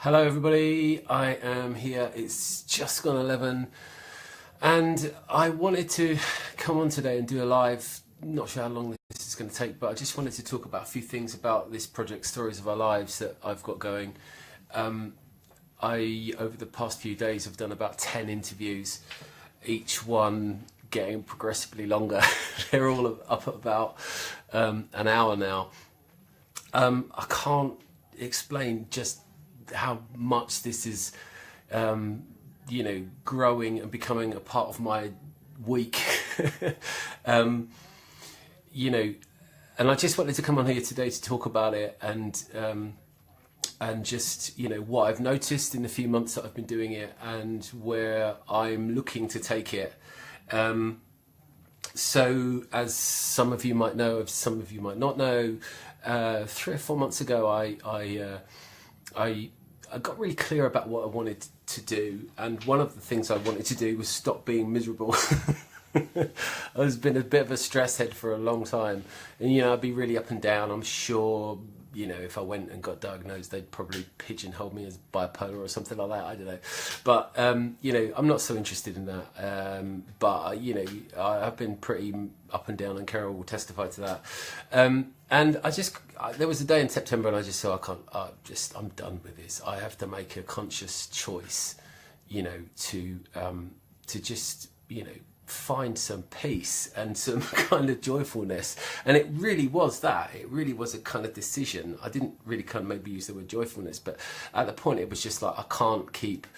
Hello everybody, I am here. It's just gone 11 and I wanted to come on today and do a live. Not sure how long this is going to take, but I just wanted to talk about a few things about this project Stories of Our Lives that I've got going. Over the past few days, have done about 10 interviews, each one getting progressively longer. They're all up at about an hour now. I can't explain just how much this is, growing and becoming a part of my week. And I just wanted to come on here today to talk about it and just, what I've noticed in the few months that I've been doing it and where I'm looking to take it. So as some of you might know, some of you might not know, 3 or 4 months ago, I got really clear about what I wanted to do, and one of the things I wanted to do was stop being miserable. I've been a bit of a stress head for a long time, and I'd be really up and down. I'm sure if I went and got diagnosed, they'd probably pigeonhole me as bipolar or something like that. I don't know, but I'm not so interested in that. But I've been pretty up and down, and Carol will testify to that. And there was a day in September, and I just thought, I'm done with this. I have to make a conscious choice, to just find some peace and some kind of joyfulness. And it really was that. It really was a kind of decision. I didn't really kind of maybe use the word joyfulness, but at the point it was just like, I can't keep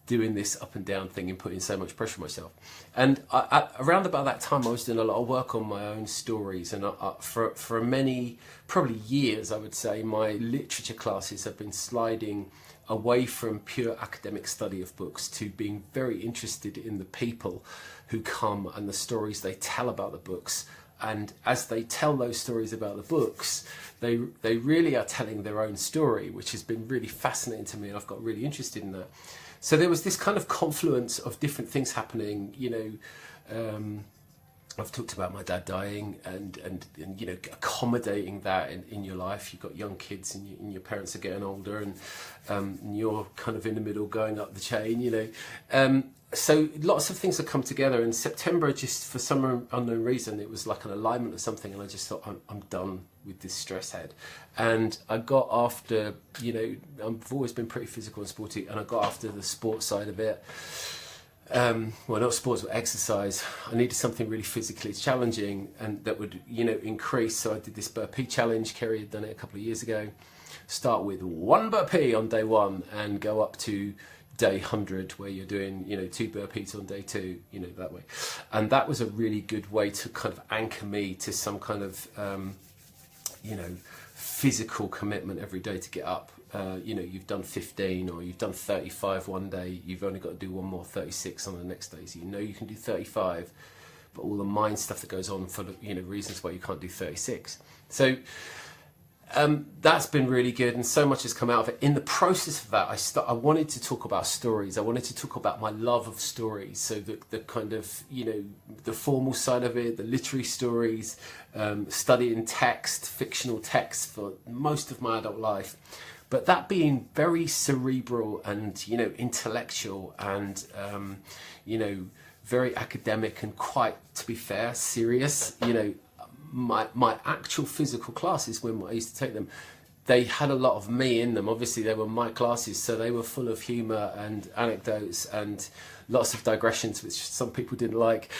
doing this up and down thing and putting so much pressure on myself. And around about that time, I was doing a lot of work on my own stories, and for many, probably years, I would say, my literature classes have been sliding away from pure academic study of books to being very interested in the people who come and the stories they tell about the books. And as they tell those stories about the books, they really are telling their own story, which has been really fascinating to me, and I've got really interested in that. So there was this kind of confluence of different things happening. I've talked about my dad dying and accommodating that in your life. You've got young kids, and your parents are getting older, and you're kind of in the middle going up the chain, So lots of things have come together. In September, just for some unknown reason, it was like an alignment or something, and I just thought, I'm done with this stress head. And I got after, I've always been pretty physical and sporty, and I got after the sports side of it. Well, not sports, but exercise. I needed something really physically challenging and that would, increase. So I did this burpee challenge. Kerry had done it a couple of years ago. Start with 1 burpee on day 1 and go up to day 100, where you're doing, 2 burpees on day 2, that way. And that was a really good way to kind of anchor me to some kind of, physical commitment every day to get up. You've done 15 or you've done 35 one day, you've only got to do one more 36 on the next day. So you can do 35, but all the mind stuff that goes on for the reasons why you can't do 36. So that's been really good, and so much has come out of it. In the process of that, I wanted to talk about stories. I wanted to talk about my love of stories. So the kind of, the formal side of it, the literary stories, studying text, fictional text for most of my adult life. But that being very cerebral and, intellectual and, very academic and quite, to be fair, serious, my actual physical classes, when I used to take them, they had a lot of me in them. Obviously they were my classes, so they were full of humour and anecdotes and lots of digressions, which some people didn't like,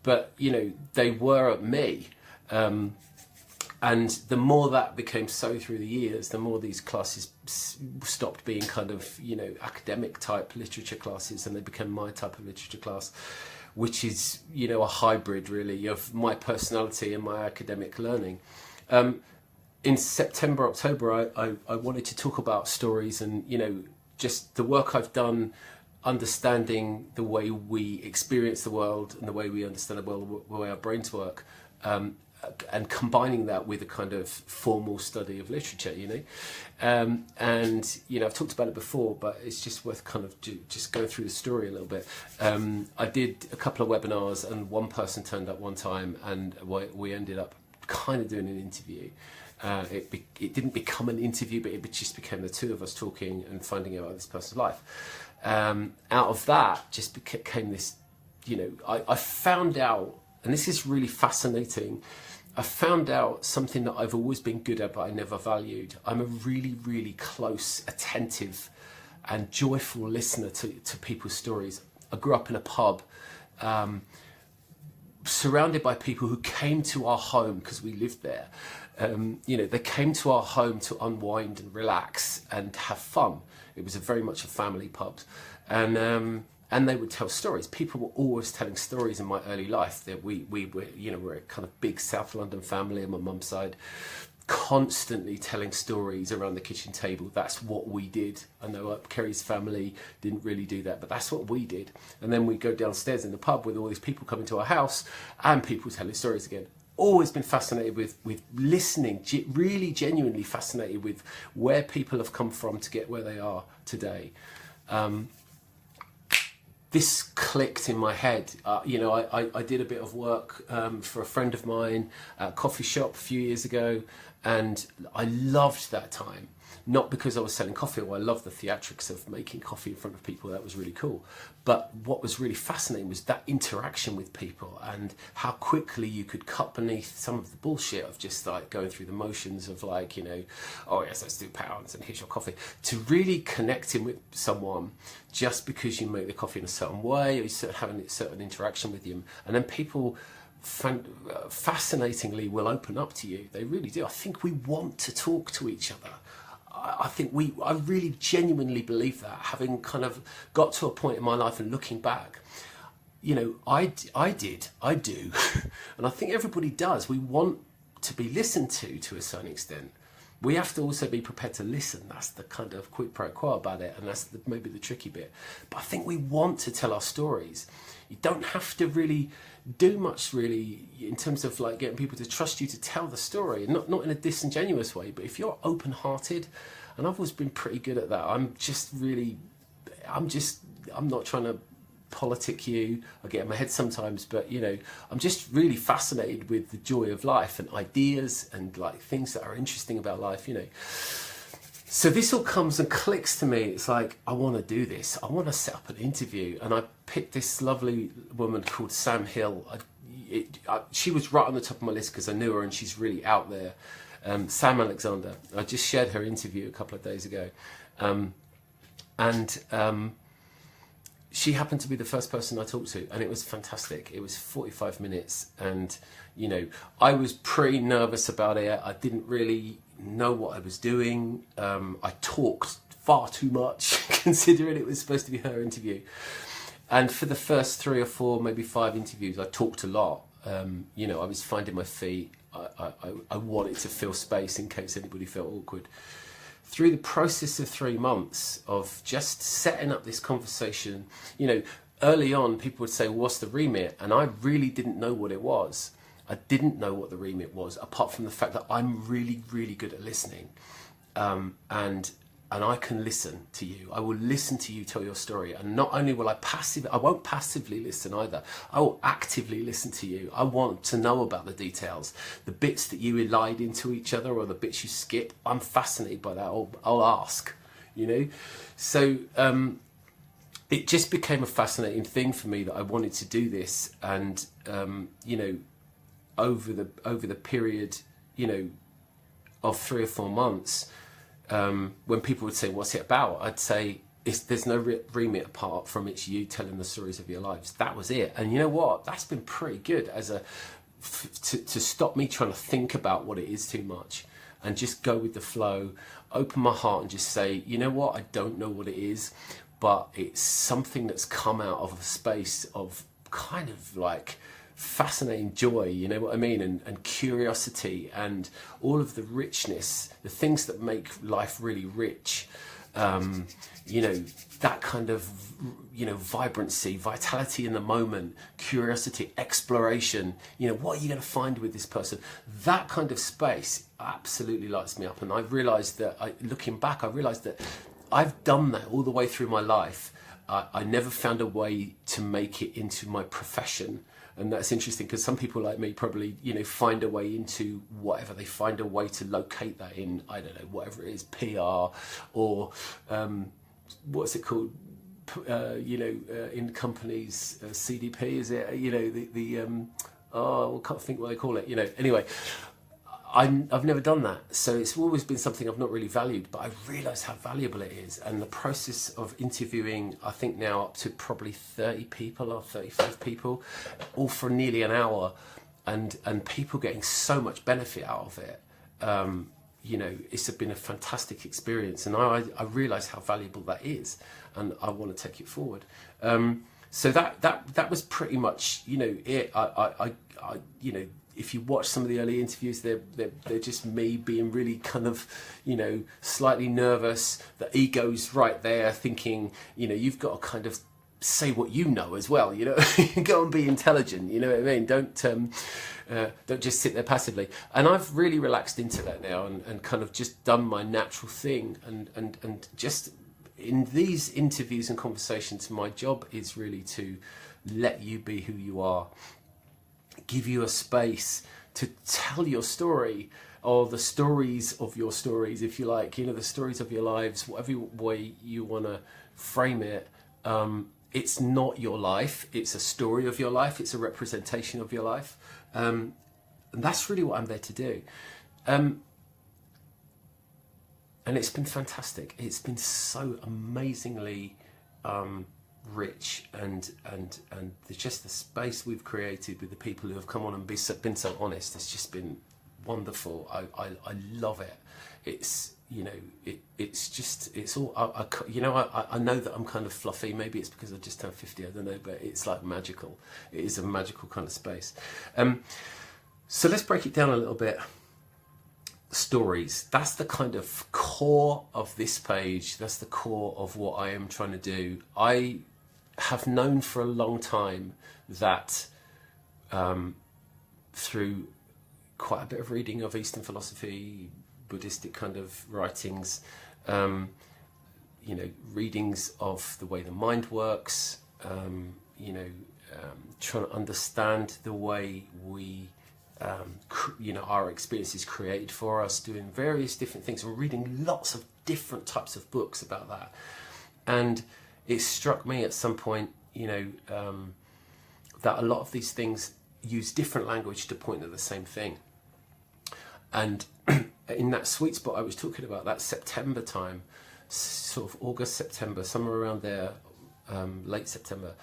but they were me, and the more that became so through the years, the more these classes stopped being kind of academic type literature classes, and they became my type of literature class, which is, a hybrid really of my personality and my academic learning. In September, October, I wanted to talk about stories and, just the work I've done understanding the way we experience the world and the way we understand the world, the way our brains work, and combining that with a kind of formal study of literature, and I've talked about it before, but it's just worth kind of just going through the story a little bit. I did a couple of webinars, and one person turned up one time, and we ended up kind of doing an interview, It didn't become an interview, but it just became the two of us talking and finding out about this person's life. Out of that just became this, I found out, and this is really fascinating, I found out something that I've always been good at but I never valued. I'm a really, really close, attentive and joyful listener to people's stories. I grew up in a pub, surrounded by people who came to our home because we lived there. They came to our home to unwind and relax and have fun. It was very much a family pub, and they would tell stories. People were always telling stories in my early life. That we were, we're a kind of big South London family on my mum's side, constantly telling stories around the kitchen table. That's what we did. I know Kerry's family didn't really do that, but that's what we did. And then we go downstairs in the pub with all these people coming to our house and people telling stories again. Always been fascinated with listening, really genuinely fascinated with where people have come from to get where they are today. This clicked in my head. I did a bit of work for a friend of mine at a coffee shop a few years ago, and I loved that time. Not because I was selling coffee, or I loved the theatrics of making coffee in front of people. That was really cool. But what was really fascinating was that interaction with people and how quickly you could cut beneath some of the bullshit of just like going through the motions of like, oh yes, let's do pounds and here's your coffee, to really connecting with someone just because you make the coffee in a certain way, or you're having a certain interaction with them. And then people fascinatingly will open up to you. They really do. I think we want to talk to each other. I really genuinely believe that, having kind of got to a point in my life and looking back, I do, and I think everybody does. We want to be listened to a certain extent. We have to also be prepared to listen. That's the kind of quid pro quo about it, and that's maybe the tricky bit. But I think we want to tell our stories. You don't have to really do much really in terms of like getting people to trust you to tell the story, not in a disingenuous way, but if you're open-hearted, and I've always been pretty good at that. I'm not trying to politic you. I get in my head sometimes, but I'm just really fascinated with the joy of life and ideas and like things that are interesting about life, So this all comes and clicks to me. It's like, I want to do this. I want to set up an interview. And I picked this lovely woman called Sam Hill. She was right on the top of my list because I knew her and she's really out there. Sam Alexander. I just shared her interview a couple of days ago. She happened to be the first person I talked to, and it was fantastic. It was 45 minutes, and I was pretty nervous about it. I didn't really know what I was doing. I talked far too much, considering it was supposed to be her interview. And for the first 3 or 4, maybe 5 interviews, I talked a lot. I was finding my feet. I wanted to fill space in case anybody felt awkward. Through the process of 3 months of just setting up this conversation, early on people would say, well, what's the remit? And I really didn't know what it was. I didn't know what the remit was, apart from the fact that I'm really, really good at listening. And I can listen to you. I will listen to you tell your story. And not only will I won't passively listen either. I will actively listen to you. I want to know about the details, the bits that you lied into each other or the bits you skip. I'm fascinated by that. I'll ask, So it just became a fascinating thing for me that I wanted to do this. And, over the period, of 3 or 4 months, when people would say, what's it about? I'd say, there's no remit apart from it's you telling the stories of your lives. That was it. And you know what? That's been pretty good to stop me trying to think about what it is too much and just go with the flow, open my heart and just say, you know what? I don't know what it is, but it's something that's come out of a space of kind of like fascinating joy, you know what I mean, and curiosity and all of the richness, the things that make life really rich, that kind of vibrancy, vitality in the moment, curiosity, exploration, what are you going to find with this person? That kind of space absolutely lights me up. And I realized that looking back, I realized that I've done that all the way through my life. I never found a way to make it into my profession. And that's interesting because some people like me probably, you know, find a way into whatever. They find a way to locate that in, I don't know, whatever it is, PR or what's it called? You know, in companies, CDP, is it? You know, I can't think what they call it. You know, anyway, I've never done that, so it's always been something I've not really valued, but I realise how valuable it is. And the process of interviewing, I think now up to probably 30 people or 35 people, all for nearly an hour, and people getting so much benefit out of it. You know, it's been a fantastic experience, and I realise how valuable that is, and I want to take it forward. So that was pretty much, you know, it. I you know, if you watch some of the early interviews, they're just me being really kind of, you know, slightly nervous. The ego's right there, thinking, you know, you've got to kind of say what you know as well. You know, go and be intelligent. You know what I mean? Don't just sit there passively. And I've really relaxed into that now, and kind of just done my natural thing, and just in these interviews and conversations, my job is really to let you be who you are. Give you a space to tell your story, or the stories of your stories, if you like, you know, the stories of your lives, whatever way you want to frame it. It's not your life, it's a story of your life, it's a representation of your life. And that's really what I'm there to do. And it's been fantastic. It's been so amazingly rich, and just the space we've created with the people who have come on and been so honest. It's just been wonderful. I love it. It's, you know, it's all, you know, I know that I'm kind of fluffy. Maybe it's because I just turned 50, I don't know, but it's like magical. It is a magical kind of space. So let's break it down a little bit. Stories, that's the kind of core of this page. That's the core of what I am trying to do. I have known for a long time that through quite a bit of reading of Eastern philosophy, Buddhistic kind of writings, you know, readings of the way the mind works, you know, trying to understand the way we you know, our experience is created for us, doing various different things. We're reading lots of different types of books about that, and it struck me at some point, you know, that a lot of these things use different language to point at the same thing. And in that sweet spot I was talking about, that September time, sort of August, September, somewhere around there, late September,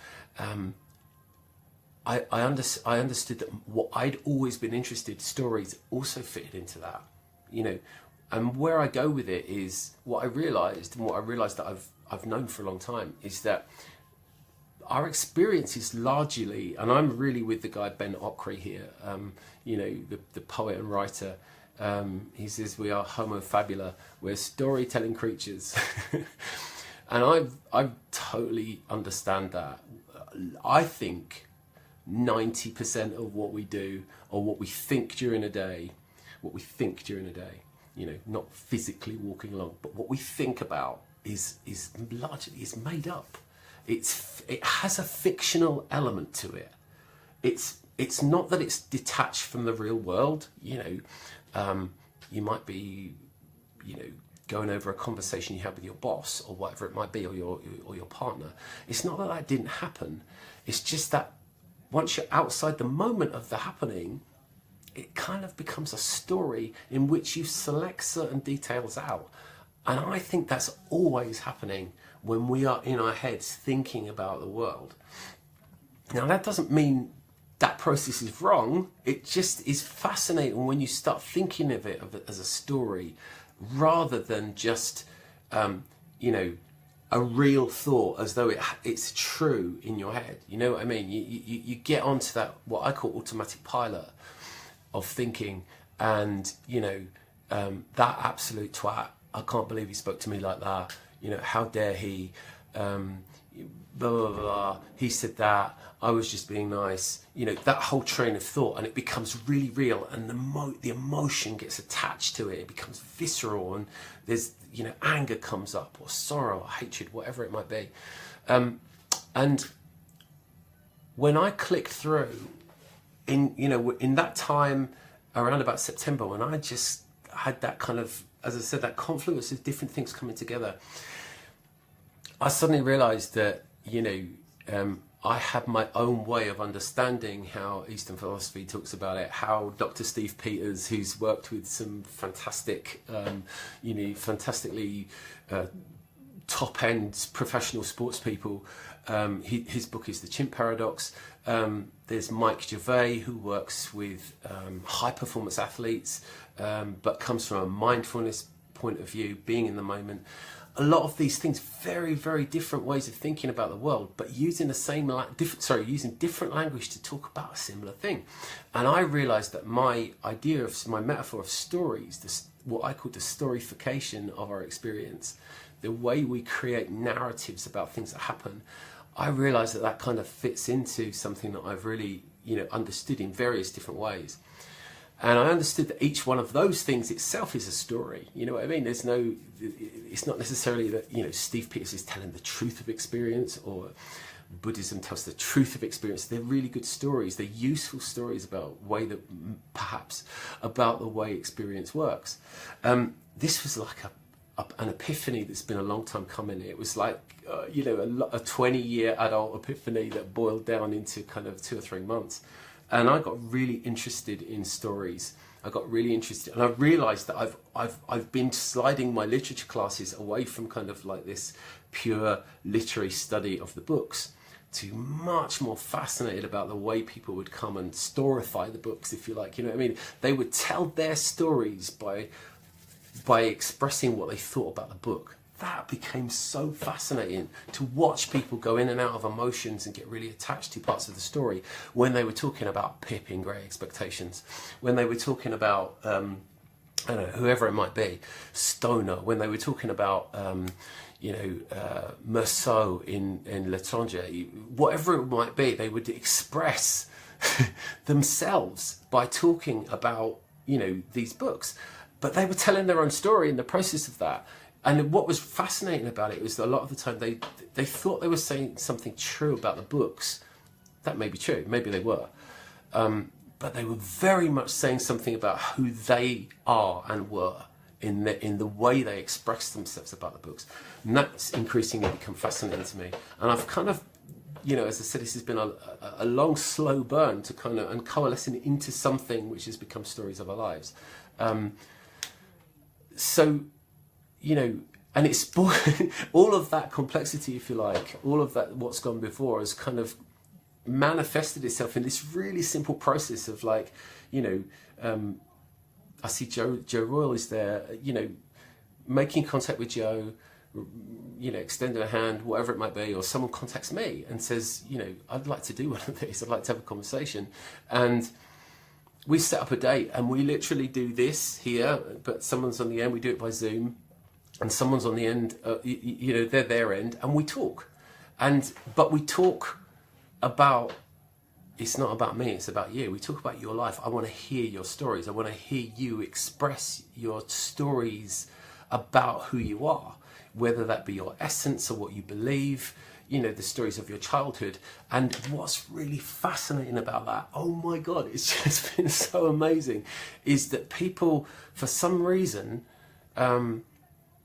I understood that what I'd always been interested, stories also fitted into that, you know. And where I go with it is what I realised, and what I realised that I've known for a long time, is that our experience is largely, and I'm really with the guy Ben Ockery here, you know, the poet and writer. He says we are homo fabula, we're storytelling creatures. And I totally understand that. I think 90% of what we do, or what we think during a day, you know, not physically walking along, but what we think about is largely made up. It has a fictional element to it. It's not that it's detached from the real world. You know, you might be, you know, going over a conversation you had with your boss, or whatever it might be, or your partner. It's not that didn't happen. It's just that once you're outside the moment of the happening, it kind of becomes a story in which you select certain details out. And I think that's always happening when we are in our heads thinking about the world. Now, that doesn't mean that process is wrong. It just is fascinating when you start thinking of it as a story, rather than just, you know, a real thought as though it's true in your head. You know what I mean? You get onto that, what I call automatic pilot of thinking, and, you know, that absolute twat, I can't believe he spoke to me like that, you know, how dare he, blah, blah, blah, he said that, I was just being nice, you know, that whole train of thought, and it becomes really real, and the emotion gets attached to it, it becomes visceral, and there's, you know, anger comes up, or sorrow, or hatred, whatever it might be. And when I clicked through in that time around about September, when I just had that kind of, as I said, that confluence of different things coming together, I suddenly realized that, I had my own way of understanding how Eastern philosophy talks about it, how Dr. Steve Peters, who's worked with some fantastic, fantastically top-end professional sports people, his book is The Chimp Paradox. There's Mike Gervais, who works with high-performance athletes, but comes from a mindfulness point of view, being in the moment. A lot of these things, very, very different ways of thinking about the world, but using using different language to talk about a similar thing. And I realized that my metaphor of stories, what I call the storification of our experience, the way we create narratives about things that happen, I realized that kind of fits into something that I've really, understood in various different ways. And I understood that each one of those things itself is a story. You know what I mean? It's not necessarily that, Steve Peters is telling the truth of experience, or Buddhism tells the truth of experience. They're really good stories. They're useful stories about the way experience works. This was like an epiphany that's been a long time coming. It was like, a 20-year adult epiphany that boiled down into kind of 2 or 3 months. And I got really interested in stories. I got really interested, and I realized that I've been sliding my literature classes away from kind of like this pure literary study of the books to much more fascinated about the way people would come and storify the books, if you like. You know what I mean? They would tell their stories by expressing what they thought about the book. That became so fascinating, to watch people go in and out of emotions and get really attached to parts of the story. When they were talking about Pip in Great Expectations, when they were talking about whoever it might be, Stoner, when they were talking about Meursault in L'Étranger, whatever it might be, they would express themselves by talking about these books, but they were telling their own story in the process of that. And what was fascinating about it was that a lot of the time they thought they were saying something true about the books. That may be true, maybe they were, but they were very much saying something about who they are and were in the way they expressed themselves about the books. And that's increasingly become fascinating to me. And I've kind of, as I said, this has been a long, slow burn to kind of, and coalescing into something which has become Stories of Our Lives. And it's all of that complexity, if you like, all of that what's gone before has kind of manifested itself in this really simple process of like, I see Joe Royle is there, making contact with Joe, extending a hand, whatever it might be, or someone contacts me and says, I'd like to do one of these, I'd like to have a conversation. And we set up a date, and we literally do this here, but someone's on the end, we do it by Zoom, and someone's on the end, they're their end, and we talk. But we talk about, it's not about me, it's about you. We talk about your life. I want to hear your stories. I want to hear you express your stories about who you are, whether that be your essence or what you believe, the stories of your childhood. And what's really fascinating about that, oh my God, it's just been so amazing, is that people, for some reason,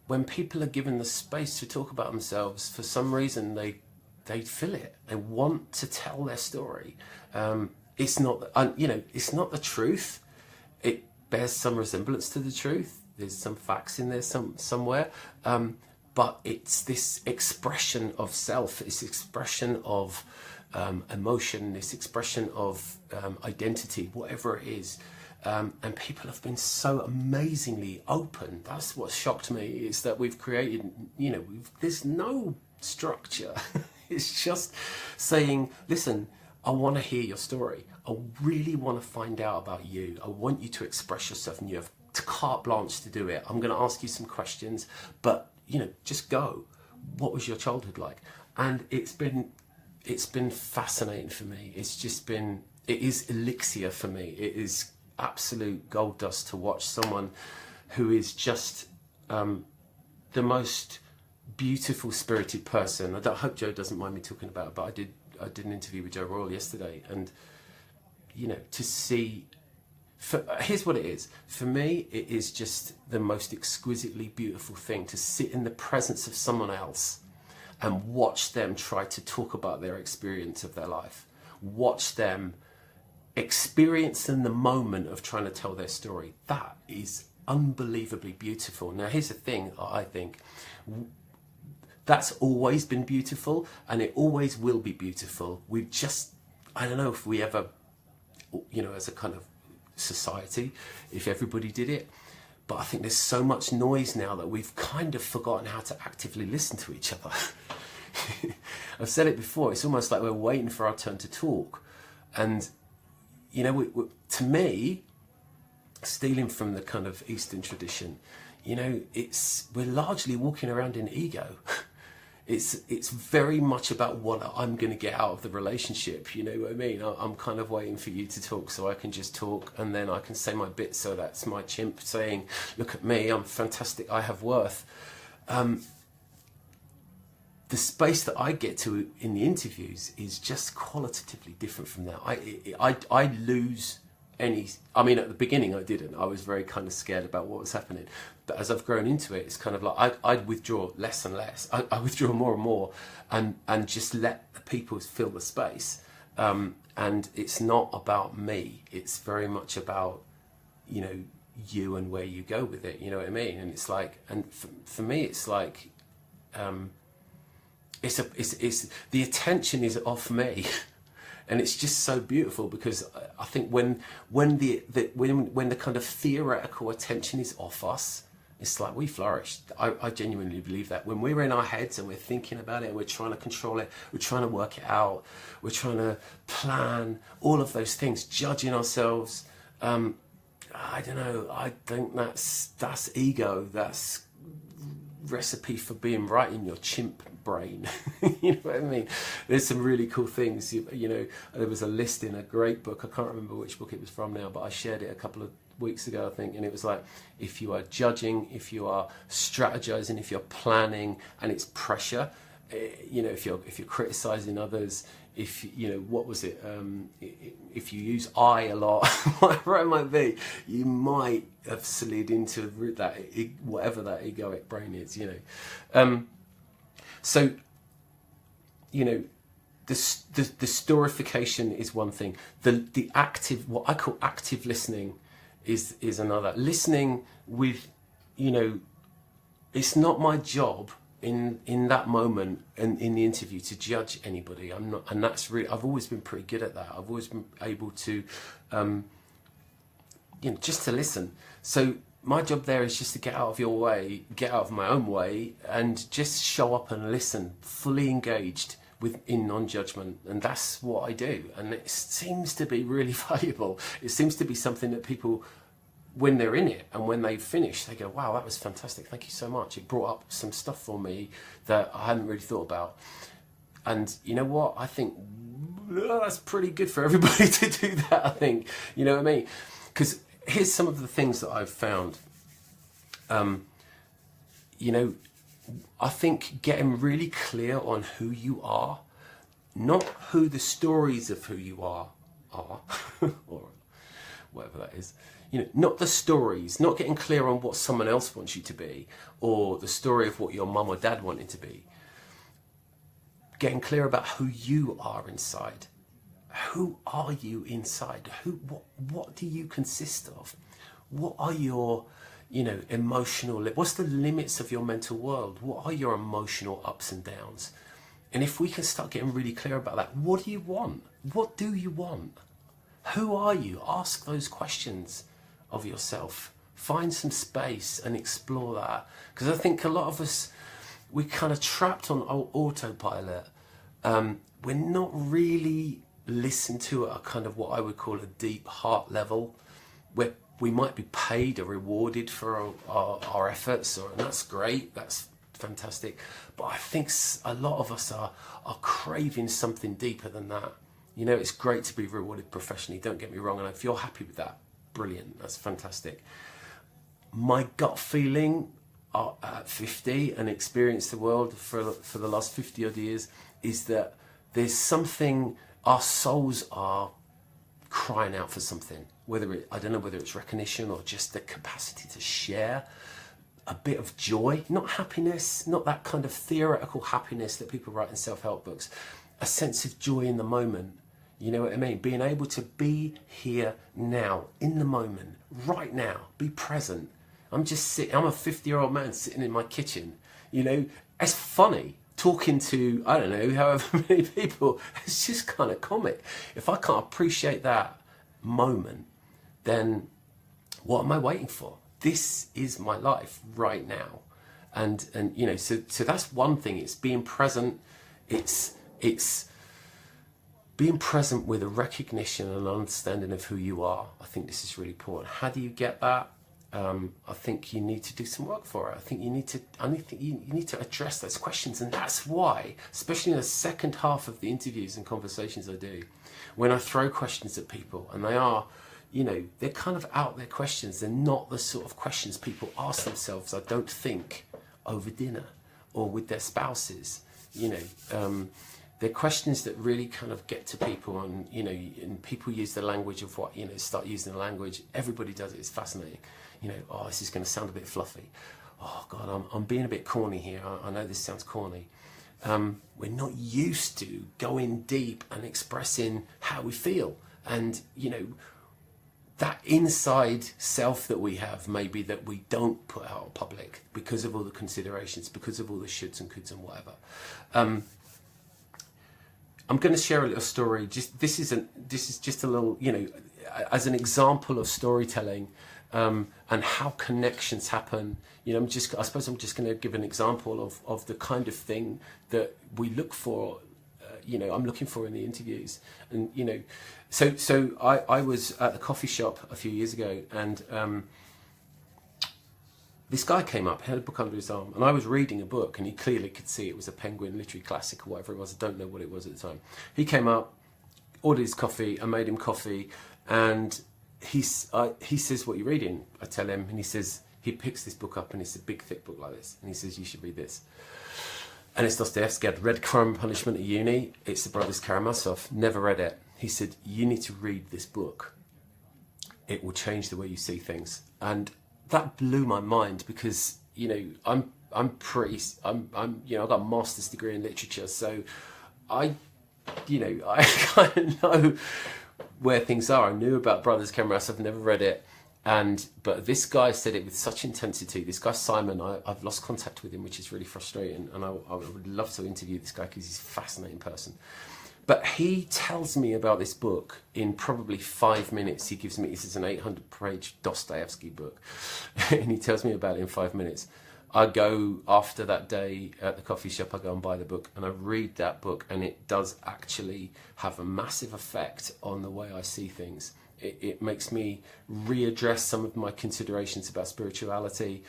when people are given the space to talk about themselves, for some reason they feel it. They want to tell their story. It's not, it's not the truth. It bears some resemblance to the truth. There's some facts in there somewhere. But it's this expression of self, this expression of emotion, this expression of identity, whatever it is. And people have been so amazingly open. That's what shocked me, is that we've created, there's no structure. It's just saying, listen, I want to hear your story. I really want to find out about you. I want you to express yourself, and you have carte blanche to do it. I'm going to ask you some questions, but just go. What was your childhood like? And it's been fascinating for me. It is elixir for me. It is absolute gold dust to watch someone who is just the most beautiful spirited person. I hope Joe doesn't mind me talking about it, but I did an interview with Joe Royle yesterday, and to see. Here's what it is. For me, it is just the most exquisitely beautiful thing to sit in the presence of someone else and watch them try to talk about their experience of their life. Watch them experience in the moment of trying to tell their story. That is unbelievably beautiful. Now, here's the thing, I think that's always been beautiful, and it always will be beautiful. We've just, I don't know if we ever, as a kind of society, if everybody did it, but I think there's so much noise now that we've kind of forgotten how to actively listen to each other. I've said it before, it's almost like we're waiting for our turn to talk. And to me, stealing from the kind of Eastern tradition, we're largely walking around in ego. It's very much about what I'm going to get out of the relationship. You know what I mean? I'm kind of waiting for you to talk so I can just talk, and then I can say my bit. So that's my chimp saying, look at me, I'm fantastic, I have worth. The space that I get to in the interviews is just qualitatively different from that. I lose any, at the beginning I didn't. I was very kind of scared about what was happening. But as I've grown into it, it's kind of like I'd withdraw less and less. I withdraw more and more and just let the people fill the space. And it's not about me. It's very much about, you and where you go with it. You know what I mean? And it's like, and for me, it's like, it's the attention is off me. And it's just so beautiful, because I think when the kind of theoretical attention is off us, it's like we flourish. I genuinely believe that. When we're in our heads and we're thinking about it, and we're trying to control it, we're trying to work it out, we're trying to plan, all of those things, judging ourselves. I don't know. I think that's ego. That's recipe for being right in your chimp brain. You know what I mean? There's some really cool things. There was a list in a great book. I can't remember which book it was from now, but I shared it a couple of weeks ago, I think, and it was like, if you are judging, if you are strategizing, if you're planning, and it's pressure, if you're criticizing others, if what was it, if you use I a lot, whatever it might be, you might have slid into that, whatever that egoic brain is, so the storification is one thing. The active, what I call active listening, is another. Listening with, it's not my job in that moment and in the interview to judge anybody. I'm not, and that's really, I've always been pretty good at that. I've always been able to, just to listen. So my job there is just to get out of your way, get out of my own way, and just show up and listen, fully engaged in non-judgement. And that's what I do. And it seems to be really valuable. It seems to be something that people, when they're in it and when they finish, they go, wow, that was fantastic, thank you so much. It brought up some stuff for me that I hadn't really thought about. And you know what? I think that's pretty good for everybody to do that, I think. You know what I mean? Because here's some of the things that I've found. I think getting really clear on who you are, not who the stories of who you are, or whatever that is. Not the stories, not getting clear on what someone else wants you to be, or the story of what your mum or dad wanted to be. Getting clear about who you are inside. Who are you inside? What do you consist of? What are your, emotional, what's the limits of your mental world? What are your emotional ups and downs? And if we can start getting really clear about that, what do you want? What do you want? Who are you? Ask those questions of yourself. Find some space and explore that. Because I think a lot of us, we're kind of trapped on autopilot. We're not really listened to at a kind of what I would call a deep heart level, where we might be paid or rewarded for our efforts, and that's great, that's fantastic. But I think a lot of us are craving something deeper than that. It's great to be rewarded professionally, don't get me wrong, and if you're happy with that, brilliant, that's fantastic. My gut feeling at 50 and experienced the world for the last 50 odd years is that there's something, our souls are crying out for something, I don't know whether it's recognition or just the capacity to share a bit of joy, not happiness, not that kind of theoretical happiness that people write in self-help books, a sense of joy in the moment. You know what I mean? Being able to be here now, in the moment, right now, be present. I'm just sitting, I'm a 50-year-old man sitting in my kitchen, you know, it's funny talking to, I don't know, however many people. It's just kind of comic. If I can't appreciate that moment, then what am I waiting for? This is my life right now. And you know, so that's one thing. It's being present. It's being present with a recognition and understanding of who you are. I think this is really important. How do you get that? I think you need to do some work for it. I think you need to address those questions, and that's why, especially in the second half of the interviews and conversations I do, when I throw questions at people, and they are, you know, they're kind of out there questions. They're not the sort of questions people ask themselves, I don't think, over dinner or with their spouses. You know, they're questions that really kind of get to people, and you know, and people use the language of what, you know, start using the language. Everybody does it. It's fascinating. You know, oh, this is going to sound a bit fluffy. Oh God, I'm being a bit corny here. I know this sounds corny. We're not used to going deep and expressing how we feel, and you know, that inside self that we have, maybe that we don't put out in public because of all the considerations, because of all the shoulds and coulds and whatever. I'm going to share a little story. This is just a little, you know, as an example of storytelling, and how connections happen. You know, I suppose I'm just going to give an example of the kind of thing that we look for. You know, I'm looking for in the interviews, and you know, so I was at a coffee shop a few years ago, and this guy came up, had a book under his arm, and I was reading a book, and he clearly could see it was a Penguin literary classic or whatever it was. I don't know what it was at the time. He came up, ordered his coffee, I made him coffee, and he says, "What are you reading?" I tell him, and he picks this book up, and it's a big thick book like this, and he says, "You should read this." And it's Dostoevsky. I'd read Crime and Punishment at uni. It's the Brothers Karamazov. Never read it. He said, "You need to read this book. It will change the way you see things." And that blew my mind, because you know, I'm you know, I've got a master's degree in literature, so I kind of know where things are. I knew about Brothers Karamazov. I've never read it. But this guy said it with such intensity. This guy Simon, I've lost contact with him, which is really frustrating, and I would love to interview this guy because he's a fascinating person. But he tells me about this book in probably 5 minutes. He gives me, this is an 800-page Dostoevsky book, and he tells me about it in 5 minutes. I go, after that day at the coffee shop, I go and buy the book, and I read that book, and it does actually have a massive effect on the way I see things. It makes me readdress some of my considerations about spirituality.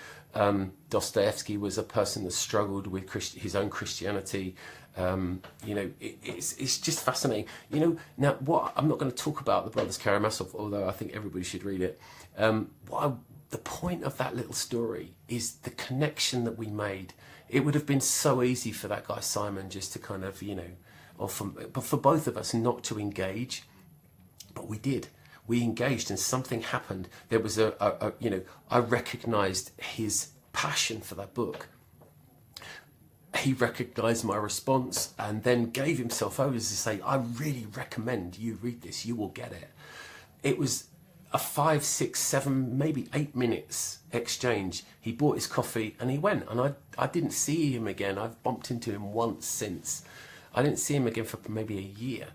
Dostoevsky was a person that struggled with his own Christianity. You know, it's just fascinating. You know, now I'm not going to talk about the Brothers Karamazov, although I think everybody should read it. The point of that little story is the connection that we made. It would have been so easy for that guy Simon just to kind of, you know, but for both of us not to engage, but we did. We engaged, and something happened. There was you know, I recognised his passion for that book. He recognised my response, and then gave himself over to say, "I really recommend you read this. You will get it." It was a 5, 6, 7, maybe 8 minutes exchange. He bought his coffee and he went, and I didn't see him again. I've bumped into him once since. I didn't see him again for maybe a year.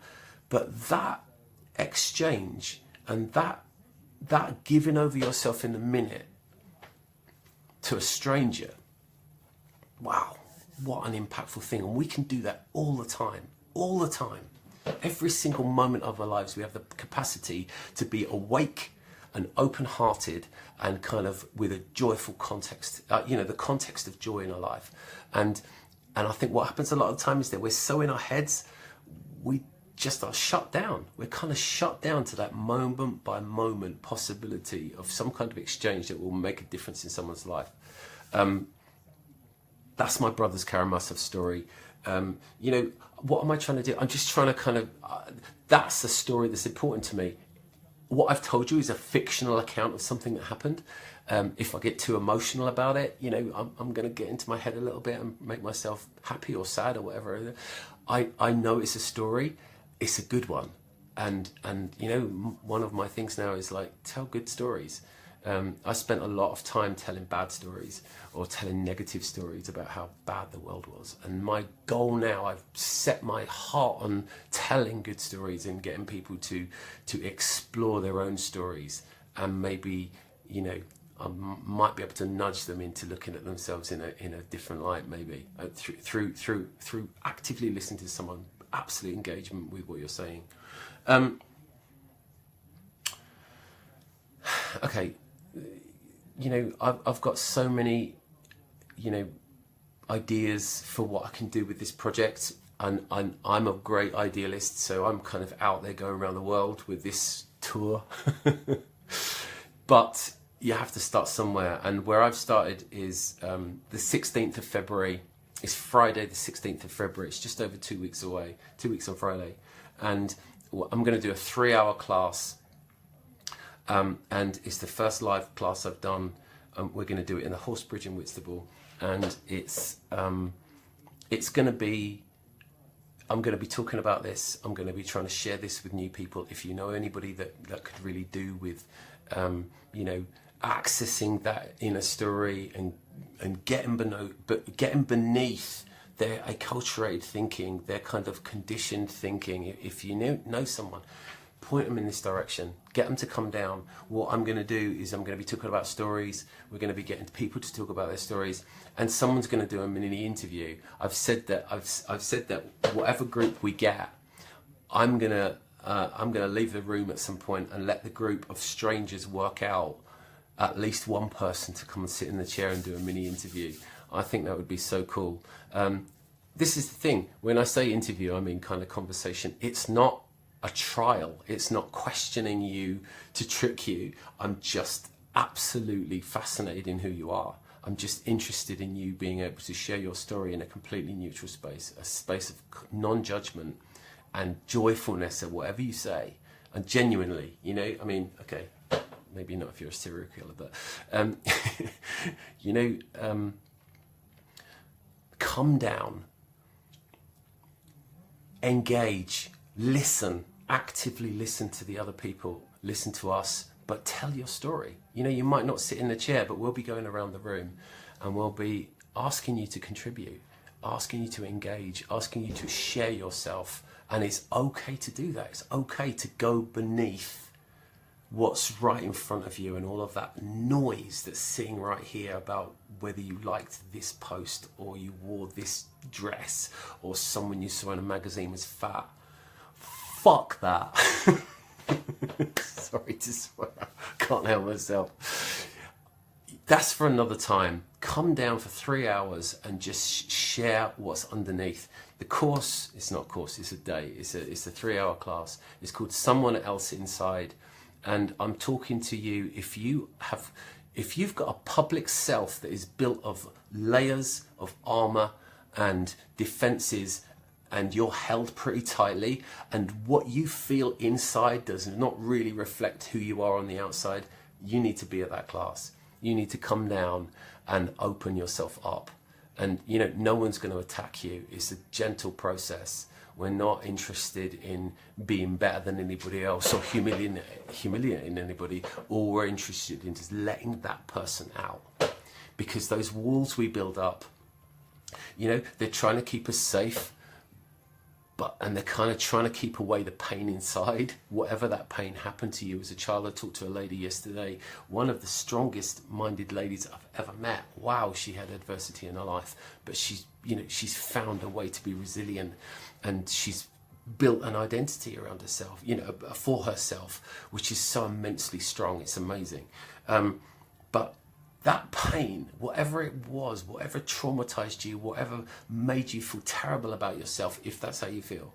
But that exchange, and that giving over yourself in a minute to a stranger, wow, what an impactful thing. And we can do that all the time. Every single moment of our lives, we have the capacity to be awake and open-hearted, and kind of with a joyful context, you know, the context of joy in our life. And I think what happens a lot of the time is that we're so in our heads, we just are shut down. We're kind of shut down to that moment by moment possibility of some kind of exchange that will make a difference in someone's life. That's my Brothers Karamazov story. You know, what am I trying to do? I'm just trying to kind of, that's a story that's important to me. what I've told you is a fictional account of something that happened. If I get too emotional about it, you know, I'm going to get into my head a little bit and make myself happy or sad or whatever. I know it's a story, it's a good one. And you know, one of my things now is like, tell good stories. I spent a lot of time telling bad stories or telling negative stories about how bad the world was. And my goal now, I've set my heart on telling good stories and getting people to explore their own stories, and maybe, you know, I might be able to nudge them into looking at themselves in a different light, maybe through actively listening to someone, absolute engagement with what you're saying. Okay, you know, I've got so many, you know, ideas for what I can do with this project, and I'm a great idealist, so I'm kind of out there going around the world with this tour. But you have to start somewhere, and where I've started is the 16th of February. It's Friday the 16th of February. It's just over 2 weeks away, 2 weeks on Friday, and I'm going to do a 3-hour class. And it's the first live class I've done. We're going to do it in the Horse Bridge in Whitstable, and it's going to be, I'm going to be talking about this. I'm going to be trying to share this with new people. If you know anybody that could really do with, you know, accessing that inner story and getting beneath their acculturated thinking, their kind of conditioned thinking. If you know someone, point them in this direction, get them to come down. What I'm going to do is I'm going to be talking about stories. We're going to be getting people to talk about their stories, and someone's going to do a mini interview. I've said that whatever group we get, I'm going to leave the room at some point and let the group of strangers work out at least one person to come and sit in the chair and do a mini interview. I think that would be so cool. This is the thing, when I say interview, I mean kind of conversation. It's not a trial. It's not questioning you to trick you. I'm just absolutely fascinated in who you are. I'm just interested in you being able to share your story in a completely neutral space, a space of non-judgment and joyfulness at whatever you say. And genuinely, you know, I mean, okay, maybe not if you're a serial killer, but, you know, come down, engage, listen, actively listen to the other people, listen to us, but tell your story. You know, you might not sit in the chair, but we'll be going around the room and we'll be asking you to contribute, asking you to engage, asking you to share yourself. And it's okay to do that. It's okay to go beneath what's right in front of you and all of that noise that's sitting right here about whether you liked this post or you wore this dress or someone you saw in a magazine was fat. Fuck that. Sorry to swear, can't help myself. That's for another time. Come down for 3 hours and just share what's underneath. The course, it's not a course, it's a day. It's a 3-hour class. It's called Someone Else Inside. And I'm talking to you, if you've got a public self that is built of layers of armor and defenses, and you're held pretty tightly, and what you feel inside does not really reflect who you are on the outside, you need to be at that class. You need to come down and open yourself up. And, you know, no one's going to attack you. It's a gentle process. We're not interested in being better than anybody else or humiliating anybody. All we're interested in is letting that person out. Because those walls we build up, you know, they're trying to keep us safe, and they're kind of trying to keep away the pain inside. Whatever that pain happened to you as a child. I talked to a lady yesterday, one of the strongest minded ladies I've ever met. Wow, she had adversity in her life, but she's found a way to be resilient, and she's built an identity around herself, you know, for herself, which is so immensely strong. It's amazing. But that pain, whatever it was, whatever traumatized you, whatever made you feel terrible about yourself, if that's how you feel,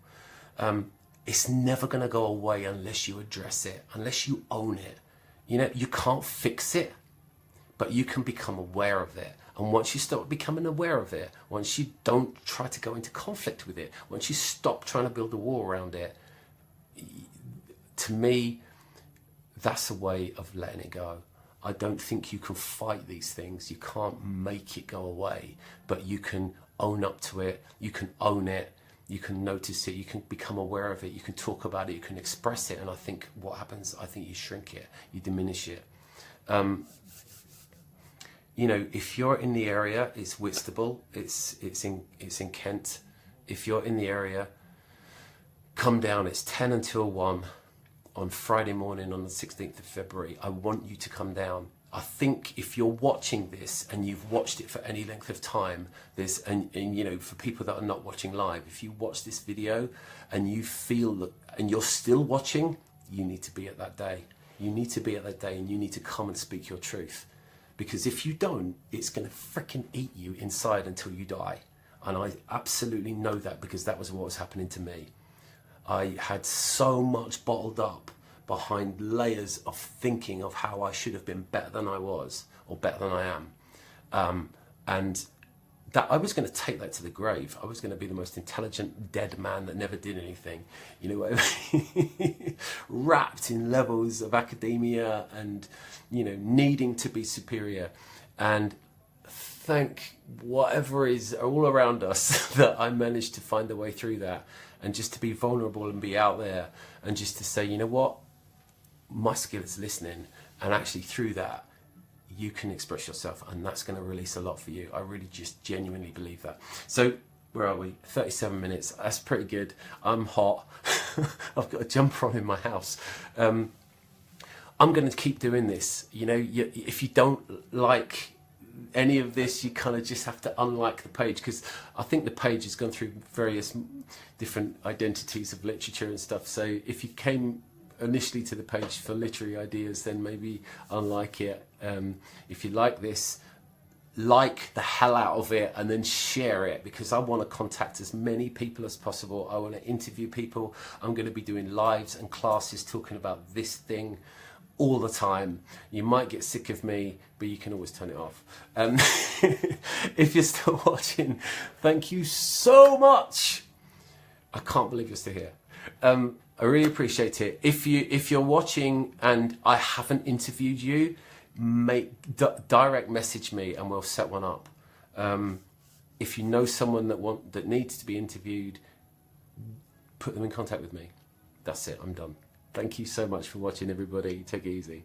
it's never going to go away unless you address it, unless you own it. You know, you can't fix it, but you can become aware of it. And once you start becoming aware of it, once you don't try to go into conflict with it, once you stop trying to build a wall around it, to me, that's a way of letting it go. I don't think you can fight these things. You can't make it go away, but you can own up to it. You can own it. You can notice it. You can become aware of it. You can talk about it. You can express it. And I think what happens, I think you shrink it. You diminish it. You know, if you're in the area, it's Whitstable. It's in Kent. If you're in the area, come down. It's 10 until 1 on Friday morning on the 16th of February. I want you to come down. I think if you're watching this and you've watched it for any length of time, and you know, for people that are not watching live, if you watch this video and you feel that, and you're still watching, you need to be at that day. You need to be at that day, and you need to come and speak your truth. Because if you don't, it's going to freaking eat you inside until you die. And I absolutely know that, because that was what was happening to me. I had so much bottled up behind layers of thinking of how I should have been better than I was, or better than I am. And that I was going to take that to the grave. I was going to be the most intelligent dead man that never did anything. You know, wrapped in levels of academia and, you know, needing to be superior. And thank whatever is all around us that I managed to find a way through that, and just to be vulnerable and be out there, and just to say, you know what, my skill is listening, and actually through that you can express yourself, and that's going to release a lot for you. I really just genuinely believe that. So where are we? 37 minutes. That's pretty good. I'm hot. I've got a jumper on in my house. I'm going to keep doing this. You know, if you don't like any of this, you kind of just have to unlike the page, because I think the page has gone through various different identities of literature and stuff. So if you came initially to the page for literary ideas, then maybe unlike it. If you like this, like the hell out of it, and then share it, because I want to contact as many people as possible. I want to interview people. I'm going to be doing lives and classes talking about this thing all the time. You might get sick of me, but you can always turn it off. If you're still watching, thank you so much. I can't believe you're still here. I really appreciate it. If you're watching and I haven't interviewed you, direct message me and we'll set one up. If you know someone that needs to be interviewed, put them in contact with me. That's it. I'm done. Thank you so much for watching, everybody. Take it easy.